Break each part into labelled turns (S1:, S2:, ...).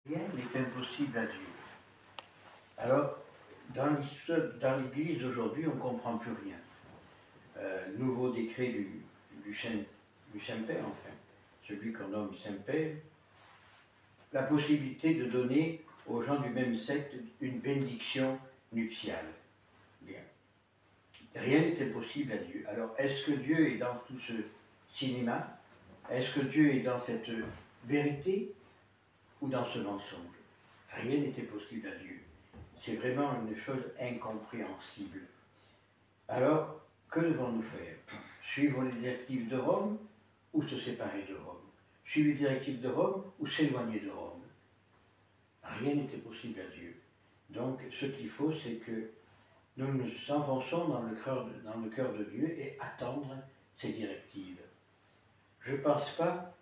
S1: Rien n'est impossible à Dieu. Alors, dans l'Église d'aujourd'hui, on ne comprend plus rien. Nouveau décret du Saint-Père, enfin, celui qu'on nomme Saint-Père, la possibilité de donner aux gens du même sexe une bénédiction nuptiale. Bien. Rien n'est impossible à Dieu. Alors, est-ce que Dieu est dans tout ce cinéma? Est-ce que Dieu est dans cette vérité ou dans ce mensonge? Rien n'était possible à Dieu. C'est vraiment une chose incompréhensible. Alors, que devons-nous faire? Suivre les directives de Rome ou se séparer de Rome? Suivre les directives de Rome ou s'éloigner de Rome? Rien n'était possible à Dieu. Donc, ce qu'il faut, c'est que nous nous enfonçons dans le cœur de Dieu et attendre ses directives. Je ne pense pas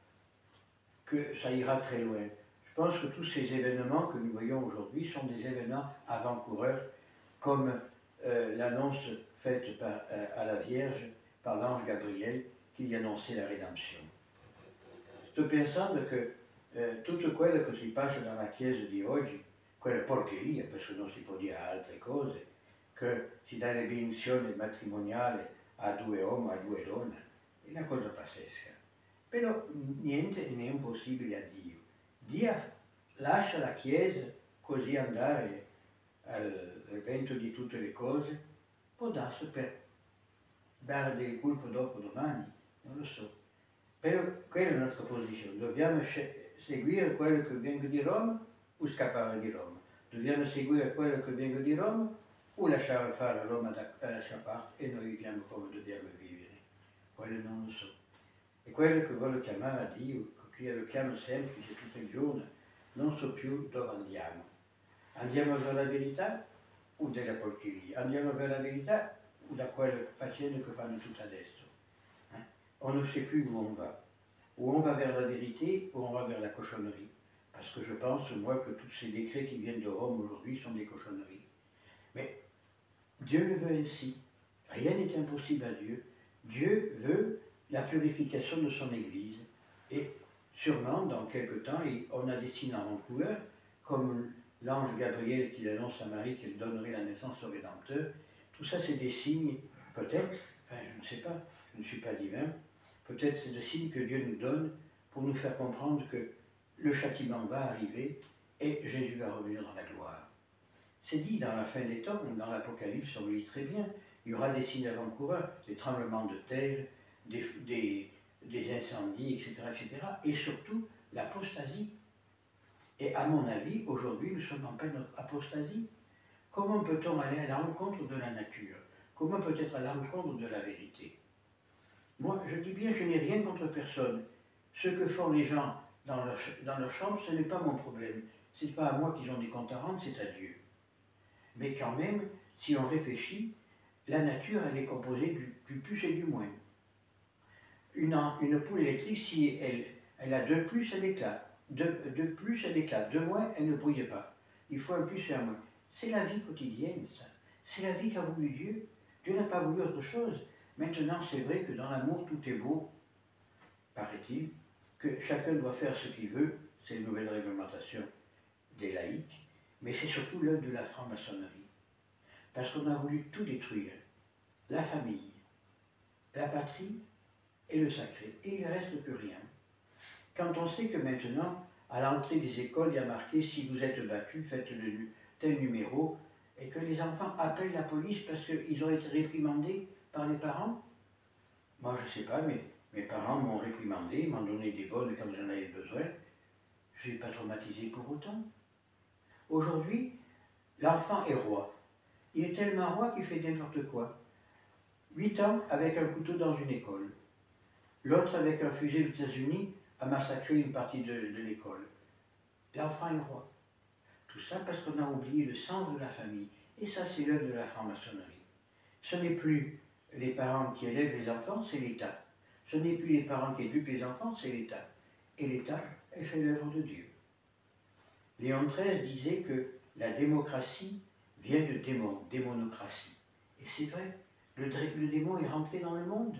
S1: que ça ira très loin. Je pense que tous ces événements que nous voyons aujourd'hui sont des événements avant-coureurs, comme l'annonce faite à la Vierge par l'ange Gabriel qui y annonçait la rédemption. Sto pensando che tutto quello che si passa nella Chiesa di oggi, quella porcheria, perché non si può dire altre cose, che si dà la benedizione matrimoniale a due uomini, a due donne, è una cosa pazzesca. Però niente è impossibile a Dio. Dio lascia la Chiesa così andare all'evento di tutte le cose, può darsi per dare del colpo dopo domani, non lo so. Però quella è la nostra posizione, dobbiamo seguire quello che viene di Roma o scappare di Roma. Dobbiamo seguire quello che viene di Roma o lasciare fare Roma dalla sua parte e noi viviamo come dobbiamo vivere. Quello non lo so. E quello che voglio chiamare a Dio, che lo chiamo semplice tutto il giorno, non so più dove andiamo. Andiamo verso la verità o della porcheria? Andiamo verso la verità o da quelle faccende che fanno tutto adesso? On ne sait plus où on va. Ou on va vers la vérité ou on va vers la cochonnerie. Parce que je pense, moi, que tous ces décrets qui viennent de Rome aujourd'hui sont des cochonneries. Mais Dieu le veut ainsi. Rien n'est impossible à Dieu. Dieu veut la purification de son Église. Et sûrement, dans quelque temps, on a des signes avant-coureurs, comme l'ange Gabriel qui annonce à Marie qu'elle donnerait la naissance au Rédempteur. Tout ça, c'est des signes, peut-être, enfin, je ne sais pas, je ne suis pas divin, peut-être c'est des signes que Dieu nous donne pour nous faire comprendre que le châtiment va arriver et Jésus va revenir dans la gloire. C'est dit dans la fin des temps, dans l'Apocalypse, on le lit très bien, il y aura des signes avant-coureurs, des tremblements de terre, des incendies, etc., etc., et surtout l'apostasie. Et à mon avis, aujourd'hui, nous sommes en pleine apostasie. Comment peut-on aller à la rencontre de la nature? Comment peut-être à la rencontre de la vérité? Moi, je dis bien, je n'ai rien contre personne. Ce que font les gens dans leur chambre, ce n'est pas mon problème. Ce n'est pas à moi qu'ils ont des comptes à rendre, c'est à Dieu. Mais quand même, si on réfléchit, la nature, elle est composée du plus et du moins. Une poule électrique, si elle a deux plus, elle éclate. Deux plus, elle éclate. Deux moins, elle ne brille pas. Il faut un plus et un moins. C'est la vie quotidienne, ça. C'est la vie qu'a voulu Dieu. Dieu n'a pas voulu autre chose. Maintenant, c'est vrai que dans l'amour, tout est beau, paraît-il, que chacun doit faire ce qu'il veut, c'est une nouvelle réglementation des laïcs, mais c'est surtout l'œuvre de la franc-maçonnerie. Parce qu'on a voulu tout détruire, la famille, la patrie et le sacré, et il ne reste plus rien. Quand on sait que maintenant, à l'entrée des écoles, il y a marqué « si vous êtes battu, faites tel numéro », et que les enfants appellent la police parce qu'ils ont été réprimandés par les parents. Moi, je ne sais pas, mais mes parents m'ont réprimandé, m'ont donné des bonnes quand j'en avais besoin. Je ne suis pas traumatisé pour autant. Aujourd'hui, l'enfant est roi. Il est tellement roi qu'il fait n'importe quoi. 8 ans avec un couteau dans une école. L'autre avec un fusil aux États-Unis a massacré une partie de l'école. L'enfant est roi. Tout ça parce qu'on a oublié le sens de la famille. Et ça, c'est l'œuvre de la franc-maçonnerie. Ce n'est plus les parents qui élèvent les enfants, c'est l'État. Ce n'est plus les parents qui éduquent les enfants, c'est l'État. Et l'État, elle fait l'œuvre de Dieu. Léon XIII disait que la démocratie vient de démonocratie. Et c'est vrai, le démon est rentré dans le monde.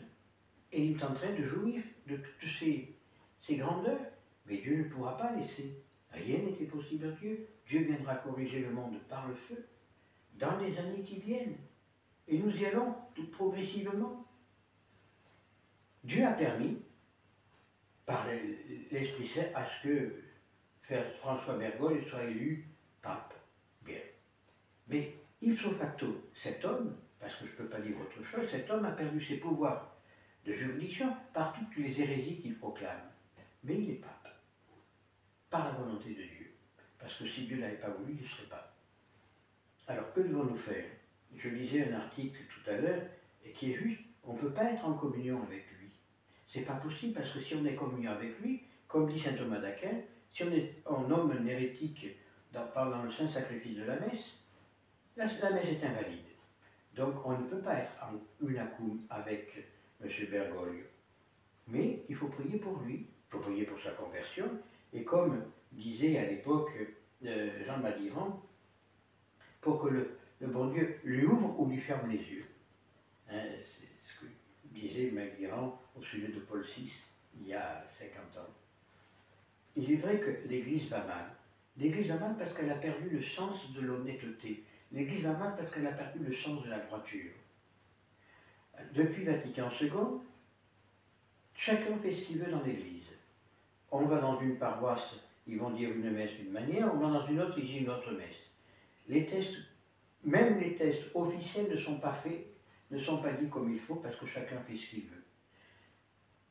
S1: Et il est en train de jouir de toutes ces grandeurs. Mais Dieu ne pourra pas laisser. Rien n'était possible à Dieu. Dieu viendra corriger le monde par le feu dans les années qui viennent. Et nous y allons tout progressivement. Dieu a permis, par l'Esprit Saint, à ce que François Bergogle soit élu pape. Bien. Mais ipso facto, cet homme, parce que je ne peux pas dire autre chose, cet homme a perdu ses pouvoirs de juridiction par toutes les hérésies qu'il proclame. Mais il est pape, par la volonté de Dieu. Parce que si Dieu n'avait pas voulu, il ne serait pas. Alors que devons-nous faire? Je lisais un article tout à l'heure, et qui est juste, on ne peut pas être en communion avec lui. C'est pas possible, parce que si on est en communion avec lui, comme dit saint Thomas d'Aquin, si on nomme un hérétique pendant le saint sacrifice de la messe est invalide. Donc on ne peut pas être en unacum avec M. Bergogle. Mais il faut prier pour lui, il faut prier pour sa conversion, et comme disait à l'époque Jean Madiran, pour que le bon Dieu lui ouvre ou lui ferme les yeux. Hein, c'est ce que disait Madiran au sujet de Paul VI il y a 50 ans. Il est vrai que l'Église va mal. L'Église va mal parce qu'elle a perdu le sens de l'honnêteté. L'Église va mal parce qu'elle a perdu le sens de la droiture. Depuis Vatican II, chacun fait ce qu'il veut dans l'Église. On va dans une paroisse, ils vont dire une messe d'une manière, on va dans une autre, ils disent une autre messe. Les tests, même les tests officiels ne sont pas faits, ne sont pas dits comme il faut parce que chacun fait ce qu'il veut.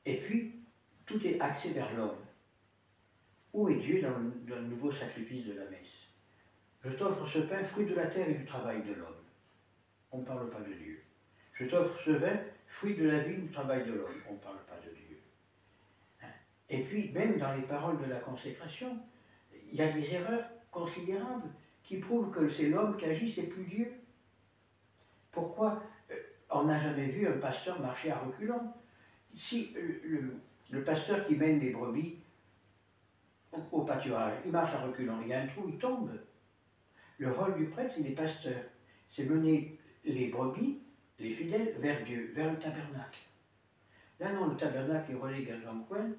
S1: Et puis, tout est axé vers l'homme. Où est Dieu dans le nouveau sacrifice de la messe? Je t'offre ce pain, fruit de la terre et du travail de l'homme. On ne parle pas de Dieu. Je t'offre ce vin, fruit de la vie, du travail de l'homme. On ne parle pas de Dieu. Et puis, même dans les paroles de la consécration, il y a des erreurs considérables qui prouvent que c'est l'homme qui agit, c'est plus Dieu. Pourquoi on n'a jamais vu un pasteur marcher à reculons? Si le pasteur qui mène les brebis au pâturage, il marche à reculons, il y a un trou, il tombe. Le rôle du prêtre, il est pasteur. C'est mener les brebis, les fidèles, vers Dieu, vers le tabernacle. Là, non, le tabernacle est relégué dans un coin,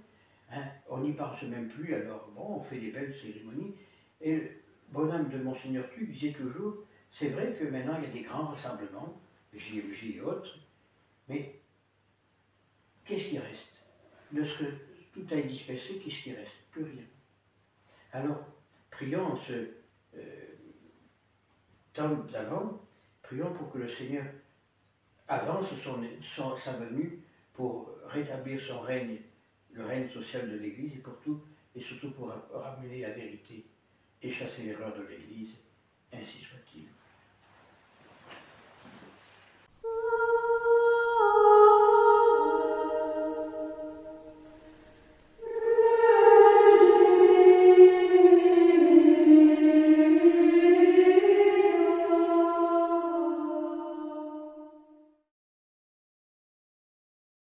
S1: hein, on n'y pense même plus, alors bon, on fait des belles cérémonies. Et le bonhomme de Monseigneur Tuc disait toujours, c'est vrai que maintenant il y a des grands rassemblements, JMJ et autres, mais qu'est-ce qui reste? Lorsque tout a été dispersé, qu'est-ce qui reste? Plus rien. Alors, prions ce temps d'avant, prions pour que le Seigneur avance sa venue pour rétablir son règne, le règne social de l'Église et pour tout, et surtout pour ramener la vérité et chasser l'erreur de l'Église, ainsi soit-il.